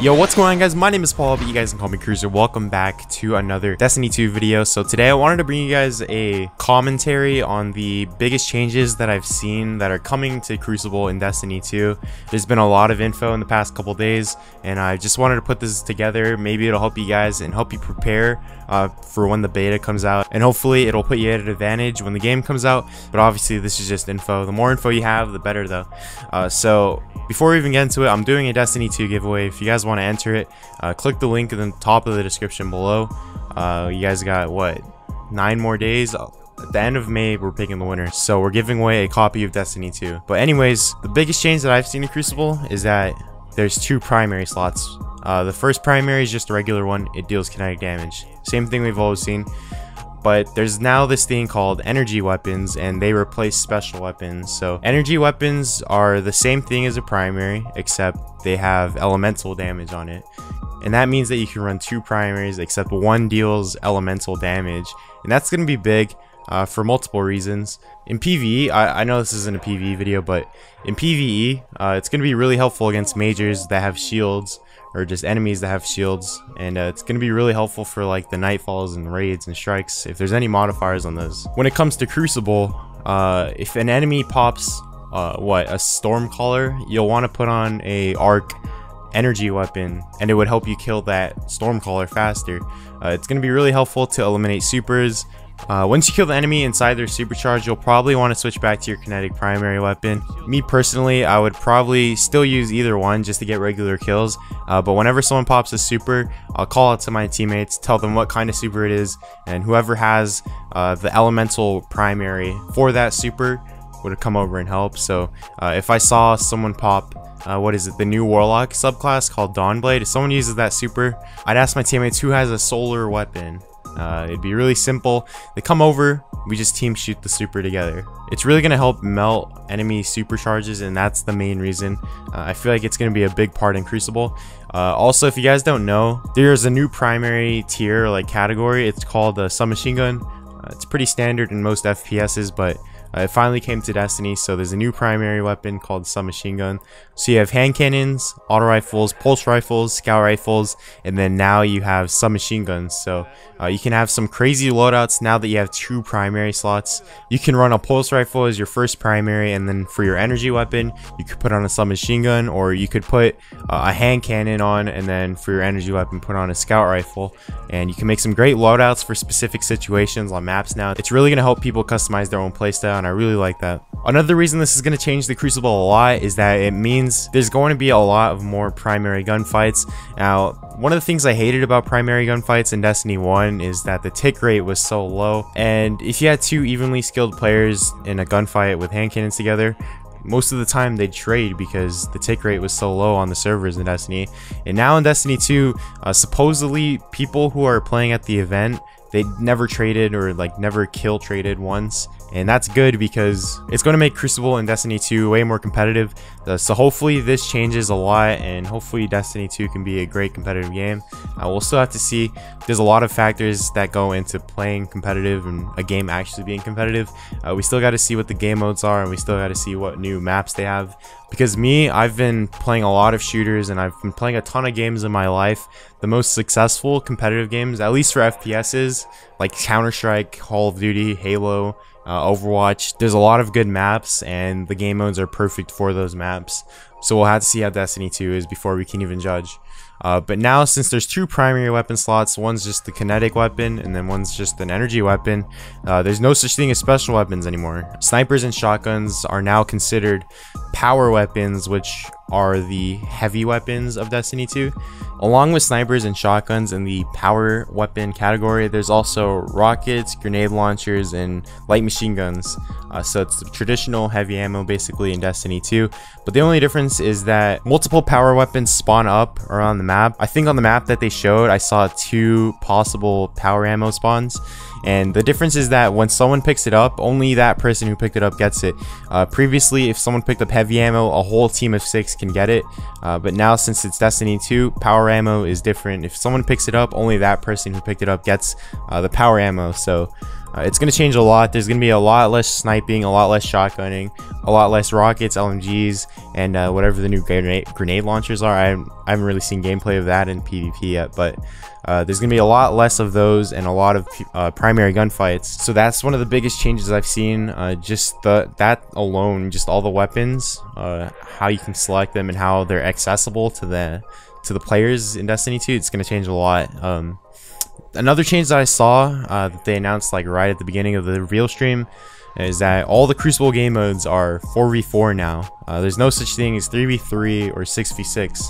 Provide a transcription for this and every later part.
Yo, what's going on, guys? My name is Paul, but you guys can call me Crucible. Welcome back to another Destiny 2 video. So today I wanted to bring you guys a commentary on the biggest changes that I've seen that are coming to Crucible in Destiny 2. There's been a lot of info in the past couple days, and I just wanted to put this together. Maybe it'll help you guys and help you prepare for when the beta comes out, and hopefully it'll put you at an advantage when the game comes out. But obviously this is just info. The more info you have, the better though. So before we even get into it, I'm doing a Destiny 2 giveaway. If you guys want to enter it, click the link in the top of the description below. You guys got what, 9 more days. At the end of May, we're picking the winner, so we're giving away a copy of Destiny 2. But anyways, the biggest change that I've seen in Crucible is that there's 2 primary slots. The first primary is just a regular one. It deals kinetic damage, same thing we've always seen. But there's now this thing called energy weapons, and they replace special weapons. So energy weapons are the same thing as a primary, except they have elemental damage on it. And that means that you can run 2 primaries, except one deals elemental damage. And that's going to be big for multiple reasons. In PvE, I know this isn't a PvE video, but in PvE, it's going to be really helpful against mages that have shields, or just enemies that have shields, and it's going to be really helpful for like the nightfalls and raids and strikes if there's any modifiers on those. When it comes to Crucible, if an enemy pops a storm caller, you'll want to put on a arc energy weapon, and it would help you kill that storm caller faster. It's going to be really helpful to eliminate supers. Once you kill the enemy inside their supercharge, you'll probably want to switch back to your kinetic primary weapon. Me personally, I would probably still use either one just to get regular kills, but whenever someone pops a super, I'll call out to my teammates, tell them what kind of super it is, and whoever has the elemental primary for that super would come over and help. So if I saw someone pop what is it, the new warlock subclass called Dawnblade, if someone uses that super, I'd ask my teammates who has a solar weapon. It'd be really simple. They come over, we just team shoot the super together. It's really going to help melt enemy supercharges, and that's the main reason. I feel like it's going to be a big part in Crucible. Also, if you guys don't know, there's a new primary tier, like category. It's called the submachine gun. It's pretty standard in most FPSs, but it finally came to Destiny, so there's a new primary weapon called submachine gun. So you have hand cannons, auto rifles, pulse rifles, scout rifles, and then now you have submachine guns. So you can have some crazy loadouts now that you have 2 primary slots. You can run a pulse rifle as your first primary, and then for your energy weapon, you could put on a submachine gun, or you could put a hand cannon on, and then for your energy weapon, put on a scout rifle. And you can make some great loadouts for specific situations on maps now. It's really going to help people customize their own playstyle, and I really like that. Another reason this is going to change the Crucible a lot is that it means there's going to be a lot of more primary gunfights. Now, one of the things I hated about primary gunfights in Destiny 1 is that the tick rate was so low, and if you had 2 evenly skilled players in a gunfight with hand cannons together, most of the time they'd trade because the tick rate was so low on the servers in Destiny. And now in Destiny 2, supposedly people who are playing at the event, they never traded, or like never kill traded once, and that's good because it's going to make Crucible and Destiny 2 way more competitive. So hopefully this changes a lot, and hopefully Destiny 2 can be a great competitive game. We'll still have to see. There's a lot of factors that go into playing competitive and a game actually being competitive. We still got to see what the game modes are, and we still got to see what new maps they have. Because I've been playing a lot of shooters, and I've been playing a ton of games in my life. The most successful competitive games, at least for FPSs, like Counter-Strike, Call of Duty, Halo, Overwatch, there's a lot of good maps, and the game modes are perfect for those maps. So we'll have to see how Destiny 2 is before we can even judge. But now, since there's 2 primary weapon slots, one's just the kinetic weapon and then one's just an energy weapon, there's no such thing as special weapons anymore. Snipers and shotguns are now considered power weapons, which are the heavy weapons of Destiny 2. Along with snipers and shotguns in the power weapon category, there's also rockets, grenade launchers, and light machine guns. So it's the traditional heavy ammo basically in Destiny 2. But the only difference is that multiple power weapons spawn up around the map. I think on the map that they showed, I saw 2 possible power ammo spawns. And the difference is that when someone picks it up, only that person who picked it up gets it. Previously, if someone picked up heavy ammo, a whole team of 6 can get it. But now, since it's Destiny 2, power ammo is different. If someone picks it up, only that person who picked it up gets the power ammo. So It's going to change a lot. There's going to be a lot less sniping, a lot less shotgunning, a lot less rockets, LMGs, and whatever the new grenade launchers are. I haven't really seen gameplay of that in PvP yet, but there's going to be a lot less of those and a lot of primary gunfights. So that's one of the biggest changes I've seen. Just that alone, just all the weapons, how you can select them and how they're accessible to the players in Destiny 2. It's going to change a lot. Another change that I saw that they announced like right at the beginning of the reveal stream is that all the Crucible game modes are 4v4 now. There's no such thing as 3v3 or 6v6.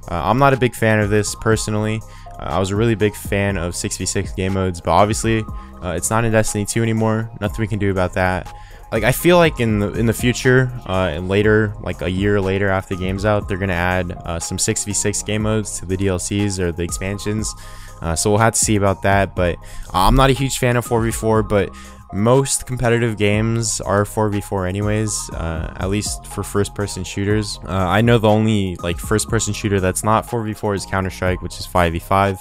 I'm not a big fan of this personally. I was a really big fan of 6v6 game modes, but obviously it's not in Destiny 2 anymore. Nothing we can do about that. Like, I feel like in the future and later, like a year later after the game's out, they're gonna add some 6v6 game modes to the DLCs or the expansions. So we'll have to see about that. But I'm not a huge fan of 4v4, but most competitive games are 4v4 anyways, at least for first-person shooters. I know the only like first-person shooter that's not 4v4 is Counter-Strike, which is 5v5.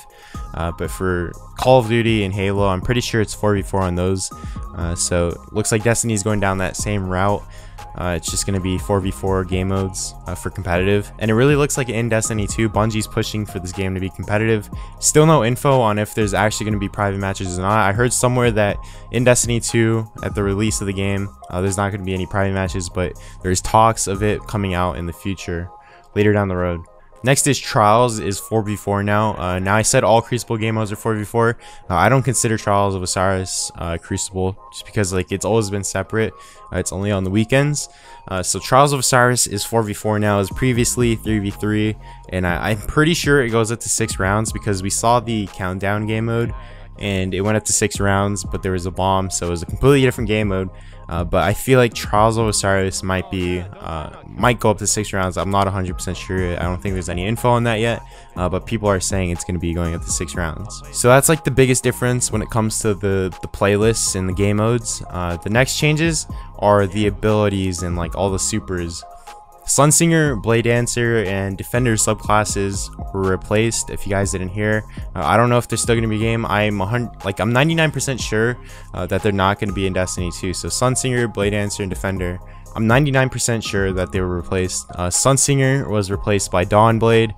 But for Call of Duty and Halo, I'm pretty sure it's 4v4 on those. So it looks like Destiny is going down that same route. It's just going to be 4v4 game modes for competitive, and it really looks like in Destiny 2 Bungie's pushing for this game to be competitive. Still no info on if there's actually going to be private matches or not. I heard somewhere that in Destiny 2 at the release of the game there's not going to be any private matches, but there's talks of it coming out in the future later down the road. Next is Trials is 4v4 now. Now I said all Crucible game modes are 4v4. I don't consider Trials of Osiris Crucible just because like it's always been separate. It's only on the weekends. So Trials of Osiris is 4v4 now, as previously 3v3, and I'm pretty sure it goes up to 6 rounds because we saw the countdown game mode and it went up to 6 rounds, but there was a bomb, so it was a completely different game mode. But I feel like Trials of Osiris might go up to 6 rounds. I'm not 100% sure. I don't think there's any info on that yet, but people are saying it's going to be going up to 6 rounds. So that's like the biggest difference when it comes to the playlists and the game modes. The next changes are the abilities and like all the supers. Sunsinger, Blade Dancer, and Defender subclasses were replaced. If you guys didn't hear, I don't know if they're still going to be game. I'm 99% sure that they're not going to be in Destiny 2. So Sunsinger, Blade Dancer, and Defender, I'm 99% sure that they were replaced. Sunsinger was replaced by Dawnblade.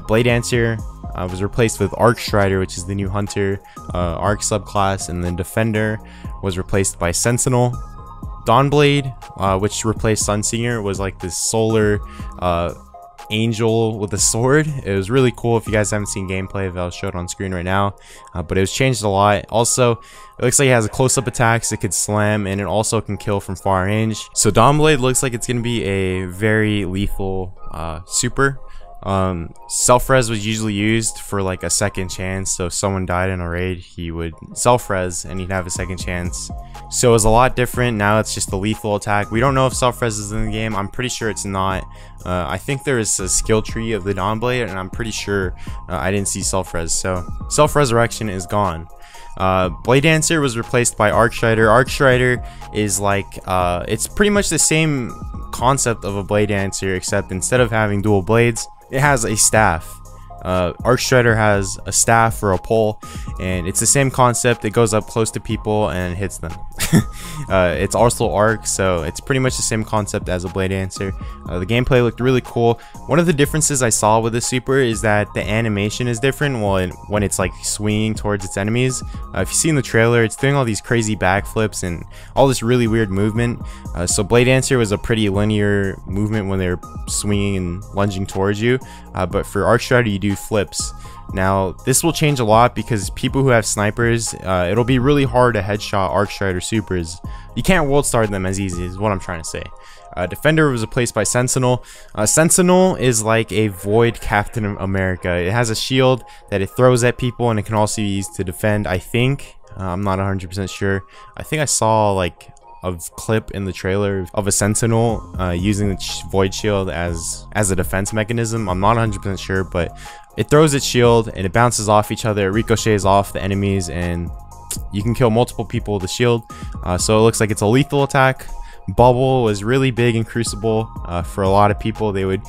Blade Dancer was replaced with Arc Strider, which is the new Hunter Arc subclass, and then Defender was replaced by Sentinel. Dawnblade, which replaced Sunsinger, was like this solar angel with a sword. It was really cool. If you guys haven't seen gameplay of it, I'll show it on screen right now. But it was changed a lot. Also, it looks like it has a close-up attacks. It could slam, and it also can kill from far range. So Dawnblade looks like it's going to be a very lethal super. Self-res was usually used for like a second chance, so if someone died in a raid, he would self-res and he'd have a second chance. So it was a lot different. Now it's just a lethal attack. We don't know if self-res is in the game. I'm pretty sure it's not. I think there is a skill tree of the Dawnblade, and I'm pretty sure I didn't see self-res, so self-resurrection is gone. Blade Dancer was replaced by Arc Strider. Arc Strider is like it's pretty much the same concept of a Blade Dancer, except instead of having dual blades, it has a staff. Arc Strider has a staff or a pole, and it's the same concept. It goes up close to people and hits them. It's also arc, so it's pretty much the same concept as a Blade Dancer. The gameplay looked really cool. One of the differences I saw with the super is that the animation is different when it's like swinging towards its enemies. If you see in the trailer, it's doing all these crazy backflips and all this really weird movement. So Blade Dancer was a pretty linear movement when they're swinging and lunging towards you, but for Arc Strider you do flips. Now this will change a lot because people who have snipers, it'll be really hard to headshot Arc Strider supers. You can't world star them as easy, is what I'm trying to say. Defender was replaced by Sentinel. Sentinel is like a void Captain America. It has a shield that it throws at people, and it can also be used to defend, I think. I'm not 100% sure. I think I saw like a clip in the trailer of a Sentinel using the void shield as a defense mechanism. I'm not 100% sure, but it throws its shield and it bounces off each other, it ricochets off the enemies, and you can kill multiple people with the shield. So it looks like it's a lethal attack. Bubble was really big in Crucible. For a lot of people, they would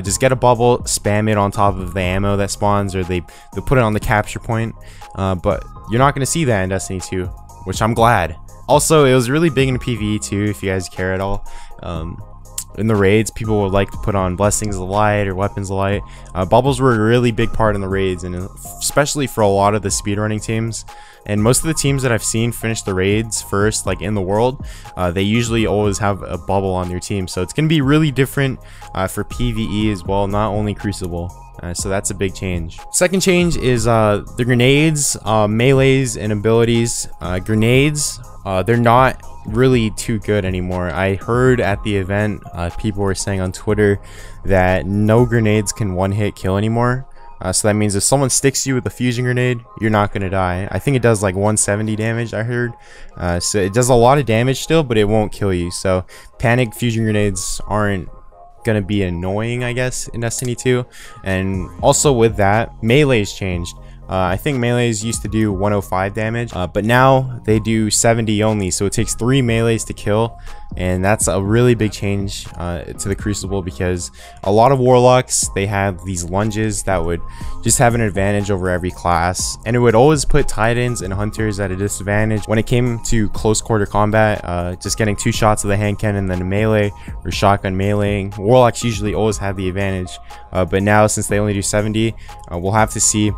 just get a bubble, spam it on top of the ammo that spawns, or they put it on the capture point. But you're not going to see that in Destiny 2. which I'm glad. Also, it was really big in PvE too, if you guys care at all. In the raids, people would like to put on Blessings of Light or Weapons of Light. Bubbles were a really big part in the raids, and especially for a lot of the speedrunning teams. And most of the teams that I've seen finish the raids first, like in the world, they usually always have a bubble on their team. So it's going to be really different for PvE as well, not only Crucible. So that's a big change. Second change is the grenades, melees, and abilities. Grenades, they're not really too good anymore. I heard at the event, people were saying on Twitter that no grenades can one-hit kill anymore. So that means if someone sticks you with a fusion grenade, you're not going to die. I think it does like 170 damage, I heard. So it does a lot of damage still, but it won't kill you. So panic fusion grenades aren't gonna be annoying, I guess, in Destiny 2. And also with that, melee's changed. I think melees used to do 105 damage, but now they do 70 only, so it takes 3 melees to kill, and that's a really big change to the Crucible, because a lot of warlocks, they have these lunges that would just have an advantage over every class, and it would always put titans and hunters at a disadvantage when it came to close quarter combat. Just getting 2 shots of the hand cannon and then a melee or shotgun meleeing, warlocks usually always have the advantage, but now since they only do 70, we'll have to see.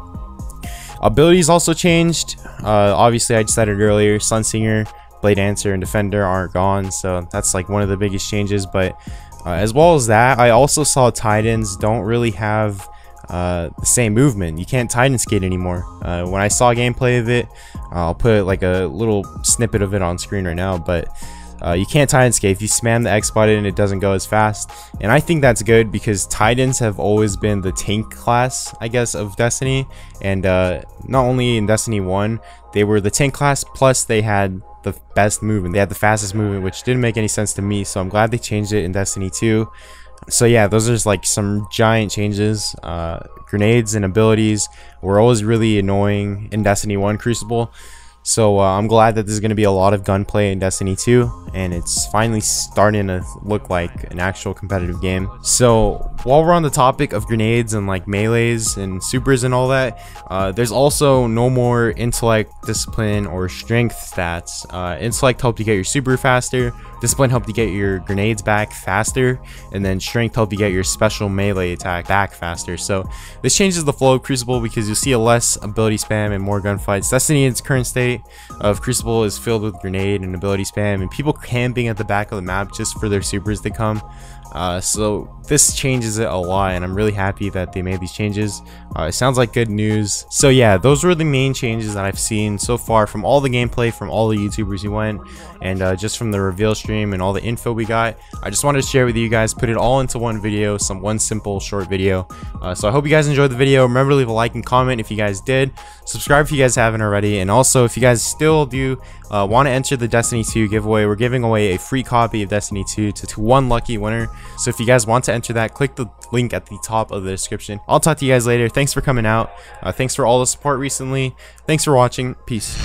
Abilities also changed. Obviously, I just said it earlier, Sunsinger, Blade Dancer, and Defender aren't gone, so that's like one of the biggest changes. But as well as that, I also saw Titans don't really have the same movement. You can't Titan skate anymore. When I saw gameplay of it, I'll put like a little snippet of it on screen right now, but you can't Titan skate. If you spam the X button, it doesn't go as fast, and I think that's good because Titans have always been the tank class, I guess, of Destiny. And not only in Destiny 1, they were the tank class, plus they had the best movement. They had the fastest movement, which didn't make any sense to me, so I'm glad they changed it in Destiny 2. So yeah, those are just like some giant changes. Grenades and abilities were always really annoying in Destiny 1 Crucible. So I'm glad that there's going to be a lot of gunplay in Destiny 2, and it's finally starting to look like an actual competitive game. So while we're on the topic of grenades and like melees and supers and all that, there's also no more intellect, discipline, or strength stats. Intellect helped you get your super faster, discipline helped you get your grenades back faster, and then strength helped you get your special melee attack back faster. So this changes the flow of Crucible because you'll see a less ability spam and more gunfights. Destiny in its current state of Crucible is filled with grenade and ability spam and people camping at the back of the map just for their supers to come. So this changes it a lot, and I'm really happy that they made these changes. It sounds like good news. So yeah, those were the main changes that I've seen so far from all the gameplay, from all the YouTubers who went, and just from the reveal stream and all the info we got. I just wanted to share with you guys, put it all into one video, one simple short video. So I hope you guys enjoyed the video. Remember to leave a like and comment if you guys did. Subscribe if you guys haven't already, and also if you guys still do want to enter the Destiny 2 giveaway, we're giving away a free copy of Destiny 2 to one lucky winner. So if you guys want to enter that, click the link at the top of the description. I'll talk to you guys later. Thanks for coming out. Thanks for all the support recently. Thanks for watching. Peace.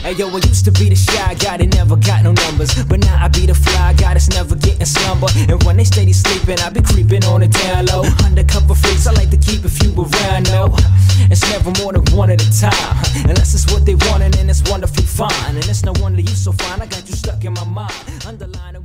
Hey yo, I used to be the shy guy that never got no numbers, but now I be the fly guy that's never getting slumber. And when they steady sleeping, I be creeping on the down low. Undercover freaks, I like to keep a few around, no. It's never more than one at a time, unless it's what they want, and then it's wonderfully fine. And it's no wonder you so fine, I got you stuck in my mind. Underline